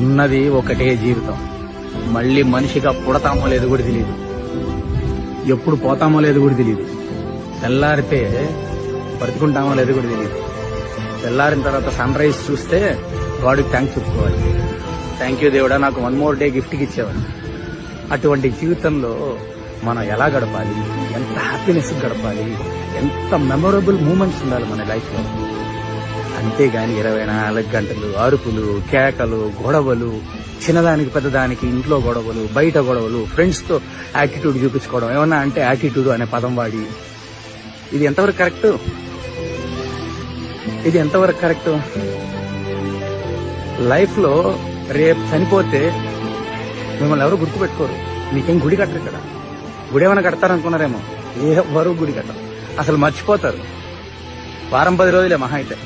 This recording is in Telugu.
ఉన్నది ఒకటే జీవితం. మళ్ళీ మనిషిగా పుడతామో లేదు కూడా తెలియదు, ఎప్పుడు పోతామో లేదు కూడా తెలియదు, తెల్లారితే బతుకుంటామో లేదు కూడా తెలియదు. తెల్లారిన తర్వాత సన్ రైజ్ చూస్తే గాడ్కి థ్యాంక్స్ చెప్పుకోవాలి. థ్యాంక్ యూ దేవుడా, నాకు 1 more డే గిఫ్ట్కి ఇచ్చేవాడు. అటువంటి జీవితంలో మనం ఎలా గడపాలి, ఎంత హ్యాపీనెస్ గడపాలి, ఎంత మెమొరబుల్ మూమెంట్స్ ఉండాలి మన లైఫ్లో. అంతేగాని 24 గంటలు అరుపులు, కేకలు, గొడవలు, చిన్నదానికి పెద్దదానికి ఇంట్లో గొడవలు, బయట గొడవలు, ఫ్రెండ్స్ తో యాటిట్యూడ్ చూపించుకోవడం, ఏమన్నా అంటే యాటిట్యూడ్ అనే పదం వాడి, ఇది ఎంతవరకు కరెక్ట్? ఇది ఎంతవరకు కరెక్ట్? లైఫ్ లో రేపు చనిపోతే మిమ్మల్ని ఎవరు గుర్తుపెట్టుకోరు. మీకేం గుడి కట్టరు కదా. గుడి ఏమైనా కడతారనుకున్నారేమో, ఎవరు గుడి కట్టరు. అసలు మర్చిపోతారు. వారం 10 రోజులే మహా అయితే.